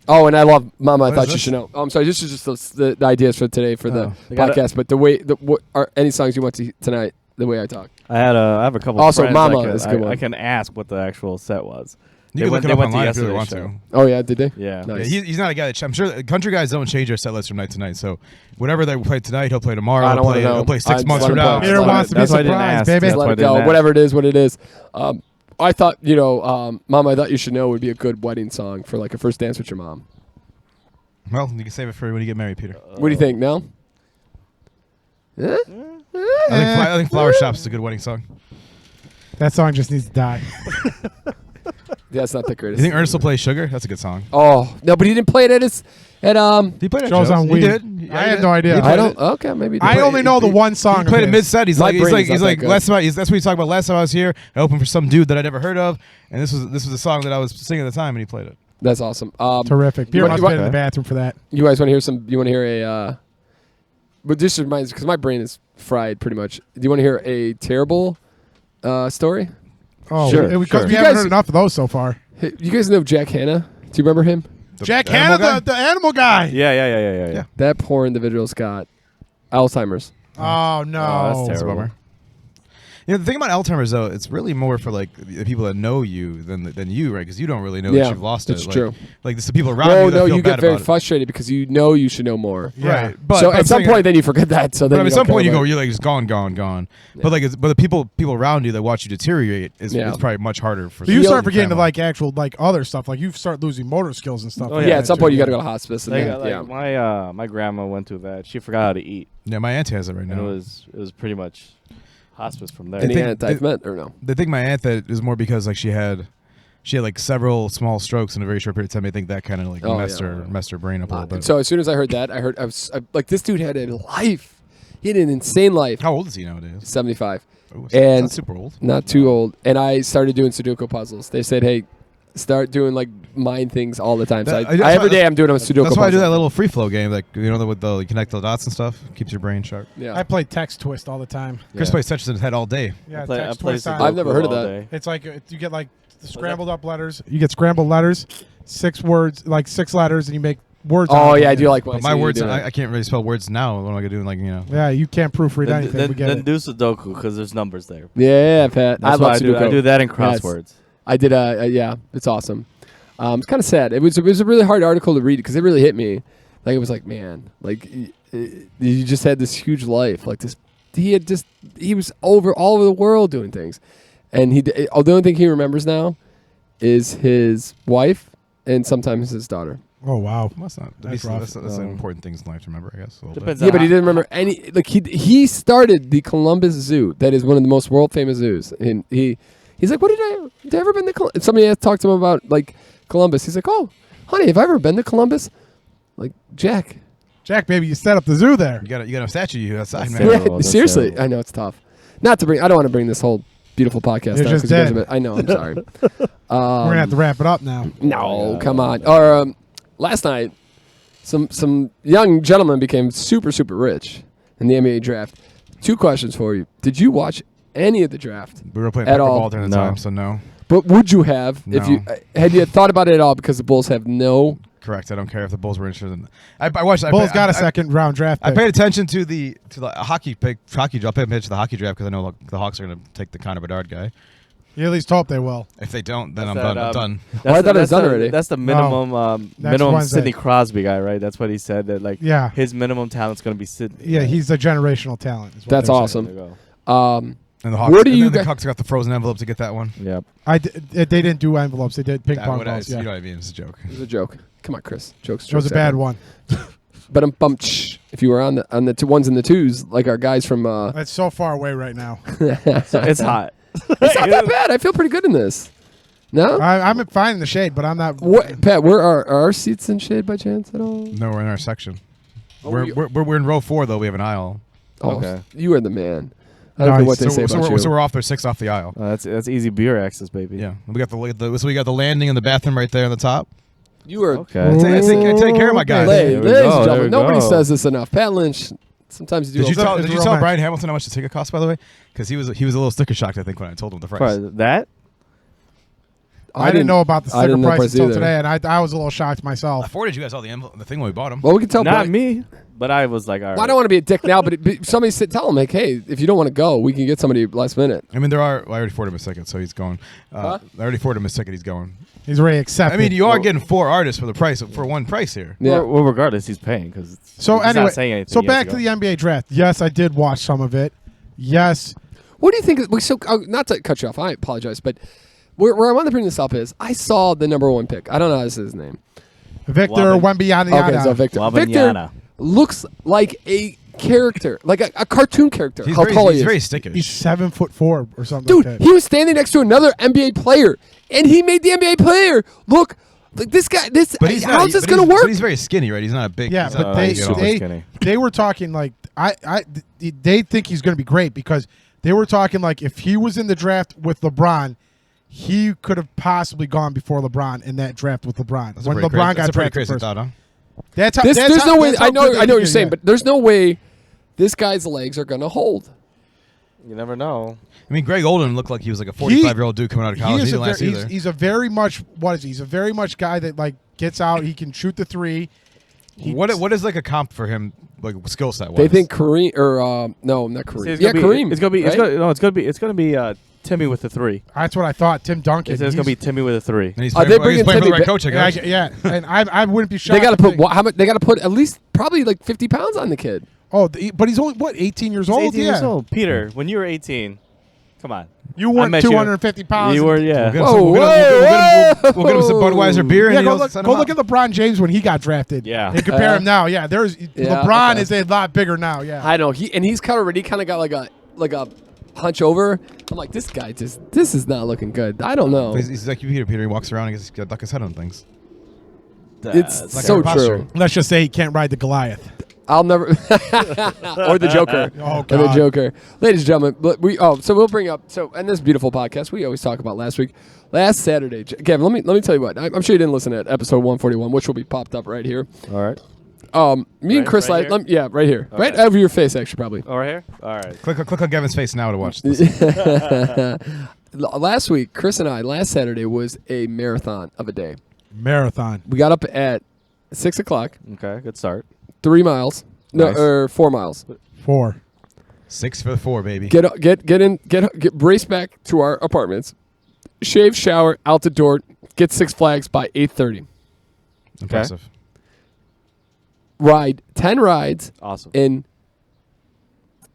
Oh, and I love Mama. I What thought is you this? should know. Oh, I'm sorry. This is just the ideas for today for the They got podcast. But the way, what are any songs you want to tonight? The way I talk. I have a couple. Also, friends Mama I can, is a good one. I can ask what the actual set was. You They can went- look it they up went to online if you really want yesterday's to. Oh yeah, did they? Yeah. Nice. Yeah, he's not a guy that. I'm sure country guys don't change their set list from night to night. So whatever they play tonight, he'll play tomorrow. I don't wanna know. He'll play I 6 just months let from him now. play. Peter wants to be That's why I didn't surprised, ask. baby. That's Just why let I it didn't go. ask. Whatever it is, what it is. I thought, Mom, I thought you should know would be a good wedding song for like a first dance with your mom. Well, you can save it for when you get married, Peter. What do you think? No. Yeah? I think Flower Shops is a good wedding song. That song just needs to die. Yeah, it's not the You greatest. think Ernest will play Sugar? That's a good song. Oh no, but he didn't play it at his at He played it. Shows on He Wii. did. I had no idea. He I played don't. it. Okay, maybe. I only know the one song. He played of it his. mid set. He's My like, brain is not that good. last time. That's what he talked about. Last time I was here, I opened for some dude that I never heard of, and this was a song that I was singing at the time, and he played it. That's awesome. Terrific. Peter You must want- have been in the bathroom for that. You guys want to hear some? You want to hear a? But this reminds because my brain is fried pretty much. Do you want to hear a terrible story? Oh, Sure, because sure. we You haven't guys- heard enough of those so far. Hey, you guys know Jack Hanna? Do you remember him? Jack Animal Hanna, guy? the animal guy. Yeah. That poor individual's got Alzheimer's. Oh no, Oh, that's That's a terrible. bummer. The thing about Alzheimer's though, it's really more for like the people that know you than you, right? Because you don't really know Yeah, that you've lost that's it. true. Like it's the people around No, you that no, feel you bad get very about it. frustrated because you know you should know more. Yeah. Right. But So but at I'm some saying, point, then you forget that. So then but at you some don't care point you about go, it. you're like, it's gone. Yeah. But the people around you that watch you deteriorate is Yeah. it's probably much harder for. But you Feel- start forgetting to family. like actual like other stuff. Like you start losing motor skills and stuff. Oh, like Yeah, that, at some too. point you got to go to hospice. And Like, then, yeah. my grandma went through that. She forgot how to eat, Yeah, my aunt has it right and now. it was pretty much hospice from there. Any think- anti-med or no? They think my aunt that is more because like she had like several small strokes in a very short period of time. I think that kind of like Oh, messed yeah. her brain up a little bit. So as soon as I heard that, I was like, this dude had a life. He had an insane life. How old is he nowadays? 75. Oh, it's And- not super old. Not too old. And I started doing Sudoku puzzles. They said, hey, start doing like mind things all the time. So That- that's every why- day I'm doing a Sudoku That's why I do puzzle. that little free flow game, like with the you connect the dots and stuff. Keeps your brain sharp. Yeah. I play text twist all the time. Chris plays touches in his head all day. Yeah, I play text Sudoku twist. I've never heard of all that. day. It's like you get like the scrambled up letters. You get scrambled letters, 6 words, like 6 letters, and you make words. Oh out of yeah, I it. do like when But I my see you words, doing I that. can't really spell words now. What am I gonna do? Like Yeah, you can't proofread anything. we get Then it. do Sudoku because there's numbers there. Yeah, Pat. That's I why love I do. Sudoku. I do that in Yes. crosswords. I did yeah, it's awesome. It's kind of sad. It was a really hard article to read because it really hit me. Like it was like, man, like you just had this huge life. Like this, he was all over the world doing things, and the only thing he remembers now is his wife and sometimes his daughter. Oh wow. Well, that's not. That's That's, rough. that's an important things in life to remember, I guess. A little bit. Depends Yeah, on but he how- didn't remember any. Like he started the Columbus Zoo. That is one of the most world famous zoos, and he's like, "What did I ever been to Columbus?" Somebody had talked to him about like Columbus. He's like, "Oh, honey, have I ever been to Columbus?" Like Jack. Jack, baby, you set up the zoo there. You got a statue you outside, That's man. terrible. Yeah, That's seriously, terrible. I know it's tough. Not to bring. I don't want to bring this whole beautiful podcast You're down. just 'Cause you guys dead. have been- I know. I'm sorry. We're gonna have to wrap it up now. No, Yeah, come I on. love Or last night, some young gentleman became super rich in the NBA draft. 2 questions for you. Did you watch any of the draft? We were playing At all. pickleball during the No. time, so no. But would you have if you had you thought about it at all? Because the Bulls have no. Correct. I don't care if the Bulls were interested in. I watched. Bulls got a I- second round draft I pick. paid attention to the hockey pick. Hockey draft. I paid attention to the hockey draft because I know the Hawks are going to take the Connor Bedard guy. You at least hope they will. If they don't, then That's I'm that, done. I'm done. I thought it was done already. That's the minimum. Minimum Wednesday. Sidney Crosby guy, right? That's what he said. That like Yeah. his minimum talent's going to be Sidney. Yeah, he's a generational talent. is what That's they're saying. awesome. There you go. And the Hawks. Where do and you then the guys- Hawks got the frozen envelope to get that one. Yep. They didn't do envelopes. They did ping pong What I- balls. You know Yeah. what I mean? It's a joke. It was a joke. Come on, Chris. Jokes. It was a bad one. But I'm bumped. If you were on the ones and the twos, like our guys from, That's so far away right now. It's hot. it's not that bad. I feel pretty good in this. No. I'm fine in the shade, but I'm not. What, Pat? Where are our seats in shade by chance at all? No, we're in our section. We're in row 4 though. We have an aisle. Oh, Okay. you are the man. I don't know what they say about you. So we're off there 6 off the aisle. That's easy beer access, baby. Yeah, we got so we got the landing and the bathroom right there on the top. You are Okay. I take care of my guys. Ladies and There we gentlemen, nobody go. says this enough. Pat Lynch. Sometimes you do. Did you It's tell romance. Brian Hamilton how much the ticket cost, by the way? Because he was a little sticker shocked, I think, when I told him the price. Probably that? I didn't know about the I sticker didn't know price until either. today, and I was a little shocked I myself. forwarded you guys all the thing when we bought them. Well, we can tell. Not Brian, me. But I was like, all right. Well, I don't want to be a dick now, but somebody tell him like, hey, if you don't want to go, we can get somebody last minute. I mean, I already forwarded him his ticket, so he's going. Huh? I already forwarded him his ticket. He's going. He's already accepted. I mean, you are getting 4 artists for the price for one price here. Yeah. Well, regardless, he's paying because So he's anyway, not saying anything. so He has back to go. the NBA draft. Yes, I did watch some of it. Yes, What do you think? Not to cut you off. I apologize, but where I want to bring this up is I saw the number 1 pick. I don't know how to say his name. Victor Wembanyama. Wembanyama. Okay, so Victor. Wembanyama. Victor looks like a character, like a cartoon character. He's how tall he's he very is. stickish. He's 7'4" or something. Dude, like that. he was standing next to another NBA player, and he made the NBA player look like this guy. How's this gonna work? But he's very skinny, right? He's not a big. Yeah, he's but not they big at all. super skinny. they were talking like they think he's going to be great because they were talking like if he was in the draft with LeBron, he could have possibly gone before LeBron in that draft with LeBron That's a when pretty LeBron crazy, that's got a pretty drafted crazy first. thought, huh? That's how. There's no way. that's how I know good what they you're think saying, he is. but there's no way this guy's legs are gonna hold. You never know. I mean, Greg Oden looked like he was like a 45-year-old dude coming out of college. He didn't last either. He's a very much what is he? He's a very much guy that like gets out. He can shoot the three. What is like a comp for him, like skill set wise? They think Kareem or no, not Kareem. Yeah, Kareem. It's gonna be. right? It's gonna be Timmy with the 3. That's what I thought. Tim Duncan. It's gonna be He's- Timmy with a 3. And he's Are playing, they he's bringing playing for the Timmy right coach, I yeah, guess. and I wouldn't be shocked. They got to if put how much? They got to put at least probably like 50 pounds on the kid. Oh, but he's only what 18 years old. 18 yeah, years old. Peter, when you were 18, come on. you I weren't met you. 250 pounds. You were, yeah. We'll get him some Budweiser beer. Yeah, and go he'll look, send go him look out. at LeBron James when he got drafted. Yeah. and compare him now. Yeah, LeBron okay. is a lot bigger now. Yeah, I know he's kind of got like a hunch over. I'm like, this guy this is not looking good. I don't know. He's like you, Peter. Peter, he walks around and he's got to duck his head on things. It's like so our posture. true. let's just say he can't ride the Goliath. I'll never or the Joker. Oh, Or the God. Joker. Ladies and gentlemen, so we'll bring up in this beautiful podcast we always talk about last Saturday. Kevin, let me tell you what. I'm sure you didn't listen to episode 141, which will be popped up right here. All right. Me and Right- Chris right here? yeah, right here. Okay. Right over your face actually probably. Over here? All right. Click on Gavin's face now to watch this. Last week, Chris and I, last Saturday was a marathon of a day. Marathon. We got up at 6 o'clock, Okay, good start. 3 miles. No, Nice. or 4 miles. 4. 6 for the 4, baby. Get race back to our apartments. Shave, shower, out the door. Get Six Flags by 8:30. Impressive. Ride 10 rides Awesome. in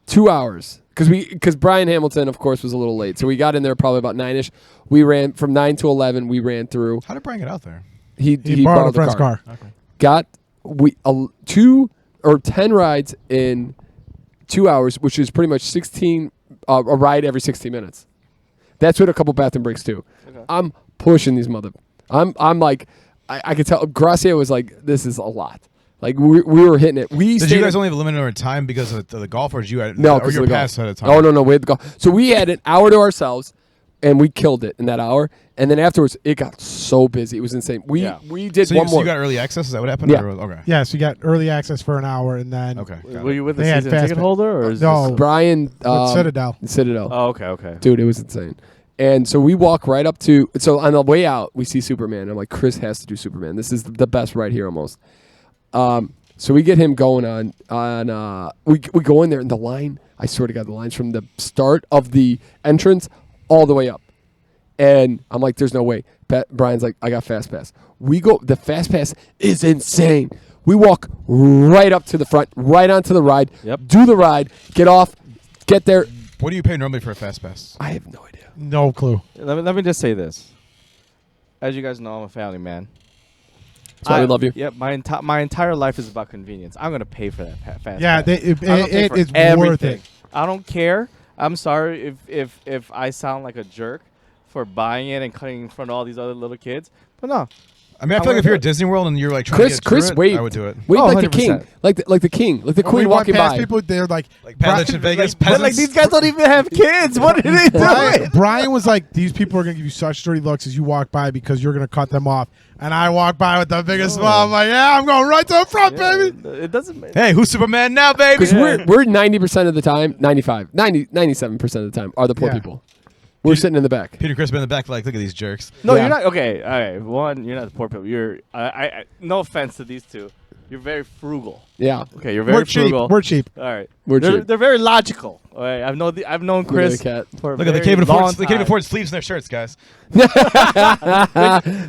2 hours. Because Brian Hamilton, of course, was a little late, so we got in there probably about 9ish. We ran from 9 to 11. We ran through. How did Brian get out there? He borrowed a friend's car. Okay. Got 2 or 10 rides in 2 hours, which is pretty much 16 a ride every 60 minutes. That's what a couple bathroom breaks do. Okay. I'm pushing these I'm like I could tell Gracia was like, this is a lot. Like we were hitting it. Did you guys only have a limited number of time because of the golf, or did you had no, or because you of were the golf. past ahead of time? Oh no, we had to go. So we had an hour to ourselves, and we killed it in that hour. And then afterwards, it got so busy. It was insane. We did So one you more. got early access? Is that what happened? Yeah. Or- okay. Yeah, so you got early access for an hour, and then Okay. got Were it. you with the They had season fast ticket pa- holder? Or is No. this Brian with Citadel. Citadel. Oh, okay. Dude, it was insane. And so we walk right up to. So on the way out, we see Superman. I'm like, Chris has to do Superman. This is the best right here, almost. So we get him going on. We go in there, and the line. I swear to God, the line's from the start of the entrance all the way up. And I'm like, there's no way. Brian's like, I got fast pass. We go. The fast pass is insane. We walk right up to the front, right onto the ride. Yep. Do the ride. Get off. Get there. What do you pay normally for a fast pass? I have no idea. No clue. Let me just say this. As you guys know, I'm a family man. That's why we love you. Yep, my entire life is about convenience. I'm gonna pay for that fast. Yeah, pass. it I'm gonna pay it for is worth everything. it. I don't care. I'm sorry if I sound like a jerk for buying it and cutting in front of all these other little kids, but no, I mean, I feel like if you're at Disney World and you're like trying to get Chris through it, waved. I would do it. Waved Oh, like the 100%. king, like the king, like the When we queen walk walking past by. people, they're like Peasants in Vegas, But like these guys don't even have kids. What are they doing? Brian was like, these people are going to give you such dirty looks as you walk by because you're going to cut them off. And I walk by with the biggest smile. I'm like, yeah, I'm going right to the front, baby. It doesn't matter. Hey, who's Superman now, baby? Because we're 90% of the time, 95, 90, 97% of the time are the poor Yeah. people. We're sitting in the back. Peter Chris been in the back, like, look at these jerks. No, Yeah. you're not. Okay, all right. One, you're not the poor people. You're. I no offense to these two. You're very frugal. Yeah, Okay, you're very We're cheap. frugal. We're cheap. All right. We're they're, cheap. They're very logical. All right. I've known Look at Chris the cat. for a Look at very they can't even long afford. They can't even time. afford sleeves in their shirts, guys.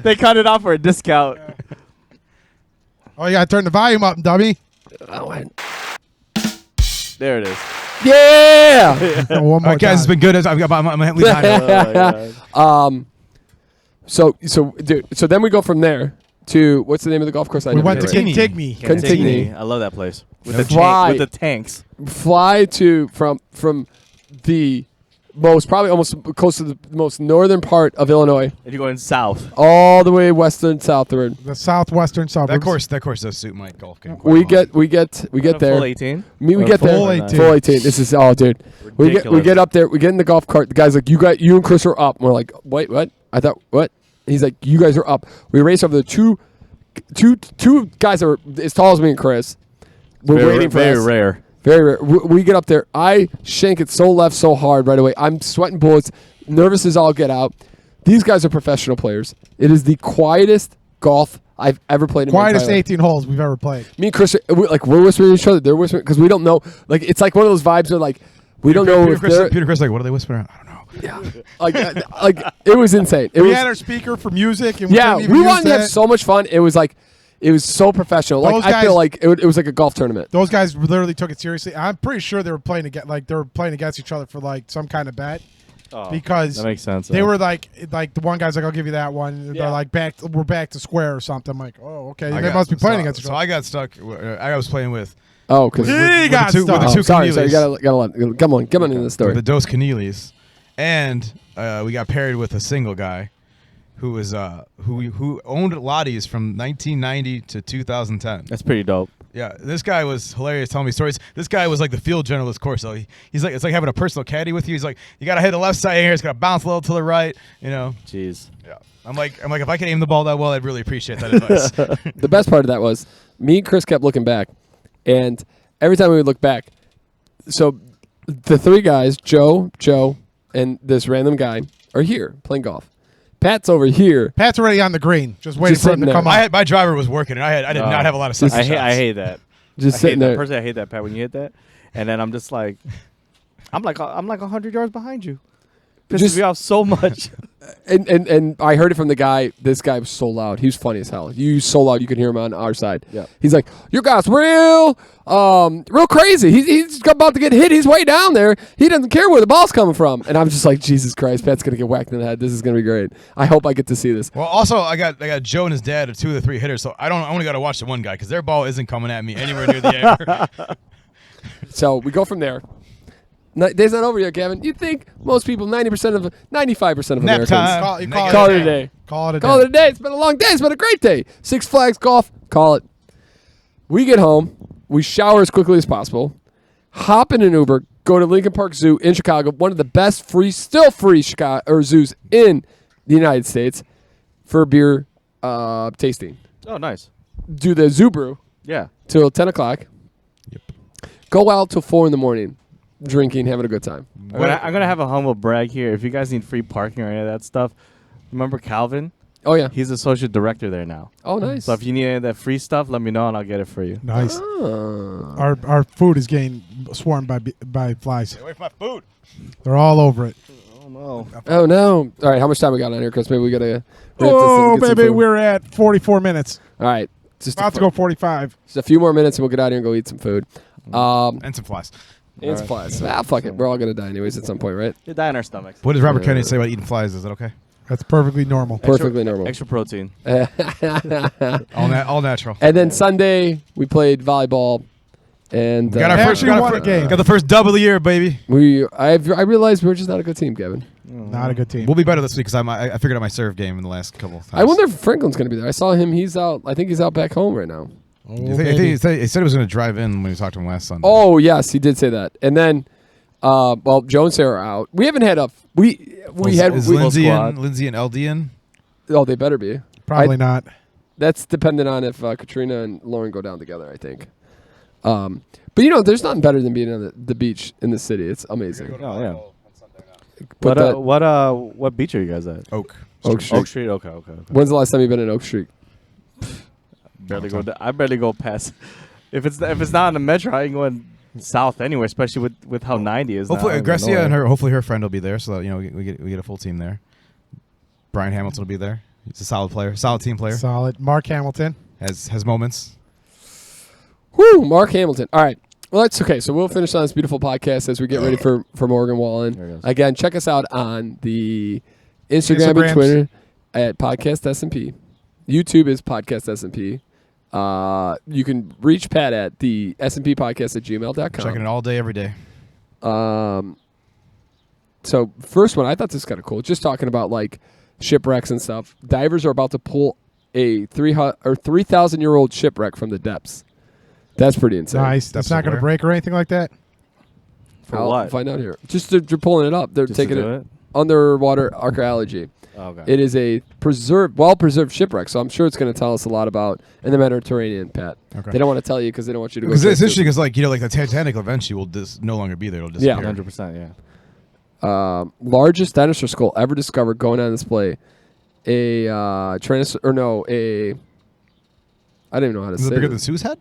They cut it off for a discount. Oh, you got to turn the volume up, dummy. There it is. Yeah. One All more right, guys, it's time. been good. I'm leaving behind. Oh, my God. So then we go from there to what's the name of the golf course? I We never went to get right. King Tigme. Cantigny. I love that place. With Yeah. the Fly. with the tanks. Fly to from the most probably almost close to the most northern part of Illinois, And you're going south. all the way western southward. The southwestern suburbs. That course does suit my golf game. We get there. Full 18. We Or get there. full 18. Full 18. This is dude. We Ridiculous. get up there. We get in the golf cart. The guy's like, you and Chris are up. And we're like, wait, what? I thought what? He's like, you guys are up. We race over the two guys that are as tall as me and Chris. We're Very, waiting for very us. rare. Very rare. We get up there. I shank it so left so hard right away. I'm sweating bullets, nervous as all get out. These guys are professional players. It is the quietest golf I've ever played in Quietest my entire life. 18 holes we've ever played. Me and Chris, we're whispering to each other. They're whispering because we don't know. Like it's like one of those vibes where like we don't know if they're Peter Chris, like, what are they whispering? I don't know. like it was insane. It We was had our speaker for music. And yeah. couldn't even We use wanted to have that. so much fun. It was like it was so professional. Like Those I feel guys- like it was like a golf tournament. Those guys literally took it seriously. I'm pretty sure they were playing against each other for like some kind of bet because That makes sense. they were like the one guy's like, I'll give you that one. Yeah. They're like we're back to square or something. I'm like, oh, okay. I They got- must be playing so- against each So other. I got stuck. I was playing with Oh, because He got the two- stuck. with the two sorry. You Keneally's. gotta come on in the story. with the Dos Keneally's, and we got paired with a single guy who was who owned Lottie's from 1990 to 2010. That's pretty dope. Yeah, this guy was hilarious telling me stories. This guy was like the field general of this course. So he's like, it's like having a personal caddy with you. He's like, you got to hit the left side here. It's got to bounce a little to the right. You know. Jeez. Yeah. I'm like, if I could aim the ball that well, I'd really appreciate that advice. The best part of that was me and Chris kept looking back, and every time we would look back, so the three guys, Joe, and this random guy, are here playing golf. Pat's over here. Pat's already on the green, just waiting Just for him to sitting come there. up. My driver was working, and I did not have a lot of Just- second I shots. hate that. Just I hate sitting that. there. Personally, I hate that, Pat. When you hit that, and then I'm just like, I'm like 100 yards behind you. Pisses Just- me off so much. And I heard it from the guy. This guy was so loud. He was funny as hell. He was so loud you could hear him on our side. Yeah. He's like, "Your guy's real crazy. He's about to get hit. He's way down there. He doesn't care where the ball's coming from." And I'm just like, Jesus Christ, Pat's gonna get whacked in the head. This is gonna be great. I hope I get to see this. Well, also I got Joe and his dad, 2 of the 3 hitters, so I only got to watch the one guy because their ball isn't coming at me anywhere near the air. So we go from there. Day's not over yet, Kevin. You think most people, 95% of Nap Americans, time. You call it a day. Call it a day. Call it a day. It's been a long day. It's been a great day. Six Flags golf. Call it. We get home. We shower as quickly as possible. Hop in an Uber. Go to Lincoln Park Zoo in Chicago. One of the best still free zoos in the United States for beer tasting. Oh, nice. Do the zoo brew Yeah. till 10 o'clock. Yep. Go out till 4 in the morning, drinking, having a good time. I'm gonna have a humble brag here. If you guys need free parking or any of that stuff, remember Calvin? Oh yeah. He's associate director there now. Oh nice. So if you need any of that free stuff, let me know and I'll get it for you. Nice. Oh. Our food is getting swarmed by flies. Stay away from my food. They're all over it. Oh no. Oh no! All right, how much time we got on here, Chris? Maybe we gotta. Oh, get some baby, food. we're at 44 minutes. All right. Just About to go 45. Just a few more minutes, and we'll get out here and go eat some food. And some flies. And some flies. Ah, fuck it. We're all gonna die anyways at some point, right? You die in our stomachs. What does Robert Kennedy say about eating flies? Is that okay? That's perfectly normal. Perfectly normal. Extra protein. All natural. And then Sunday we played volleyball, and Got our Actually first, got, won our a game. got the first double of the year, baby. I realized we're just not a good team, Kevin. Not a good team. We'll be better this week because I figured out my serve game in the last couple of times. I wonder if Franklin's going to be there. I saw him. He's out. I think he's out back home right now. Oh, I think he said he was going to drive in when we talked to him last Sunday. Oh, yes, he did say that. And then, well, Joe and Sarah are out. We haven't had a Is Lindsay and LD in? Oh, they better be. Probably not. That's dependent on if Katrina and Lauren go down together, I think. But there's nothing better than being on the beach in the city. It's amazing. Oh yeah. But What beach are you guys at? Oak Street. Oak Street. Okay. When's the last time you've been in Oak Street? I barely go past. If it's not on the metro, I ain't going south anyway. Especially with how 90 is. Hopefully, now. Grecia and her friend will be there, so that, we get a full team there. Brian Hamilton will be there. He's a solid player, solid team player. Solid. Mark Hamilton Has moments. Whoo, Mark Hamilton. All right. Well, that's okay. So we'll finish on this beautiful podcast as we get ready for Morgan Wallen. Again, check us out on the Instagram and Twitter at Podcast S&P. YouTube is Podcast S&P. You can reach Pat at the S&P Podcast at gmail.com. Checking it all day, every day. So first one, I thought this was kind of cool. Just talking about like shipwrecks and stuff. Divers are about to pull a 3,000-year-old shipwreck from the depths. That's pretty insane. Nice. That's not going to break or anything like that? For what? I'll find out here. Just they're pulling it up. They're Just taking to do it underwater archaeology. Okay. It is a well-preserved shipwreck, so I'm sure it's going to tell us a lot about in the Mediterranean, Pat. Okay. They don't want to tell you because they don't want you to go. Because it's interesting because like the Titanic eventually will no longer be there. It'll disappear. Yeah, 100%. Yeah. Largest dinosaur skull ever discovered going on display. I don't even know how to Is say it bigger it. than Sue's head?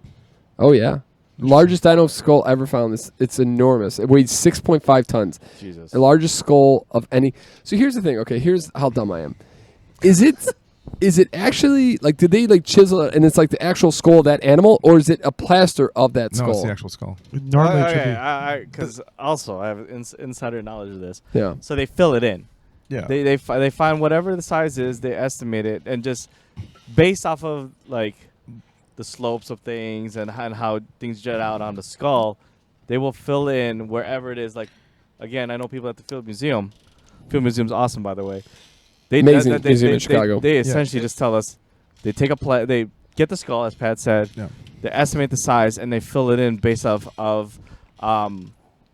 Oh, yeah. Largest dino skull ever found. It's enormous. It weighs 6.5 tons. Jesus. The largest skull of any. So here's the thing. Okay, here's how dumb I am. Is it actually, like, did they, like, chisel it and it's, like, the actual skull of that animal, or is it a plaster of that skull? No, it's the actual skull. Normally it should be. Because also I have insider knowledge of this. Yeah. So they fill it in. Yeah. They find whatever the size is, they estimate it, and just based off of like the slopes of things and how things jet out on the skull, they will fill in wherever it is. Like, again, I know people at the Field Museum. Field Museum's awesome, by the way. Amazing museum in Chicago. They essentially just tell us they take they get the skull, as Pat said. Yeah. They estimate the size and they fill it in based off of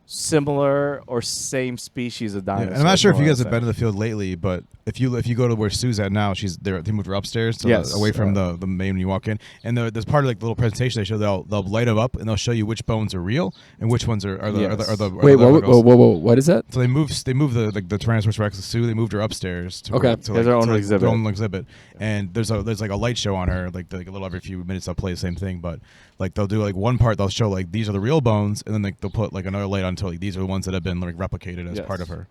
similar or same species of dinosaurs. And I'm not sure if you guys have I'd been to the field lately, but if you go to where Sue's at now, they moved her upstairs to away from the main when you walk in. And there's part of like the little presentation they show. They'll light them up and they'll show you which bones are real and which ones are the Wait, whoa! What is that? So they moved the Tyrannosaurus Rex to Sue. They moved her upstairs to their own exhibit. Their own exhibit. And there's like a light show on her, like a little every few minutes they'll play the same thing. But like they'll do like one part they'll show like these are the real bones, and then they'll put like another light on until like these are the ones that have been like replicated as part of her.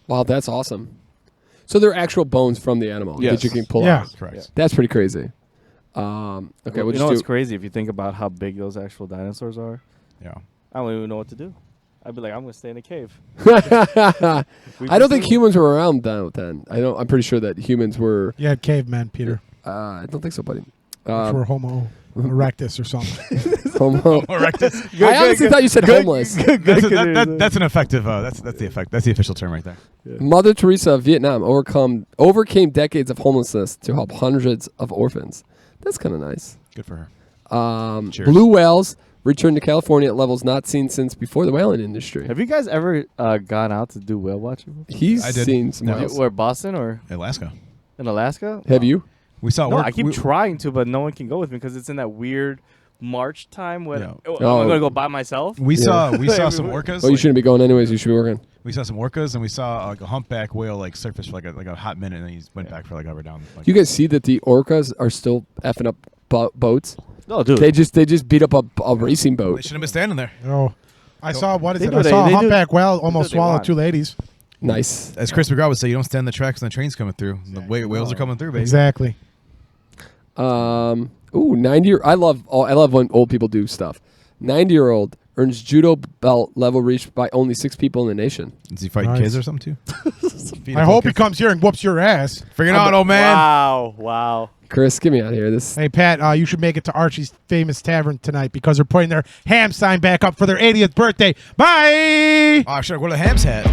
Wow, that's awesome. So they're actual bones from the animal that you can pull out. That's correct. Yeah. That's pretty crazy. Okay, you know what's crazy if you think about how big those actual dinosaurs are? Yeah. I don't even know what to do. I'd be like, I'm gonna stay in a cave. I don't think humans were around then. I'm pretty sure that humans were. Yeah, cavemen, Peter. I don't think so, buddy. For Homo erectus or something. Homo erectus. I honestly thought you said homeless. That's an effective. That's the effect. That's the official term right there. Yeah. Mother Teresa of Vietnam overcame decades of homelessness to help hundreds of orphans. That's kind of nice. Good for her. Blue whales returned to California at levels not seen since before the whaling industry. Have you guys ever gone out to do whale watching? He's I did. seen some No. whales. Where, Boston or Alaska. in Alaska? Have you? We saw. No, I keep trying to, but no one can go with me because it's in that weird March time when I'm Oh. going to go by myself. We saw some orcas. Oh, you shouldn't be going anyways. You should be working. We saw some orcas and we saw like a humpback whale like surface for like a hot minute and then he went back for like over down. Like, You guys see that the orcas are still effing up boats? No, dude. They just beat up a racing they boat. shouldn't have been standing there. Oh, I saw They I do saw a they do- humpback whale they almost do what they swallow want. two ladies. Nice. As Chris McGraw would say, you don't stand the tracks when the train's coming through. The whales are coming through, baby. Exactly. 90. I love when old people do stuff. 90-year-old earns judo belt level reached by only 6 people in the nation. Is he fighting Nice. kids or something too? I hope he comes here and whoops your ass. Figure it out, old man. Wow. Chris, get me out of here. This Hey, Pat, you should make it to Archie's famous tavern tonight because they're putting their ham sign back up for their 80th birthday. Bye! Oh, I should have worn a ham's hat.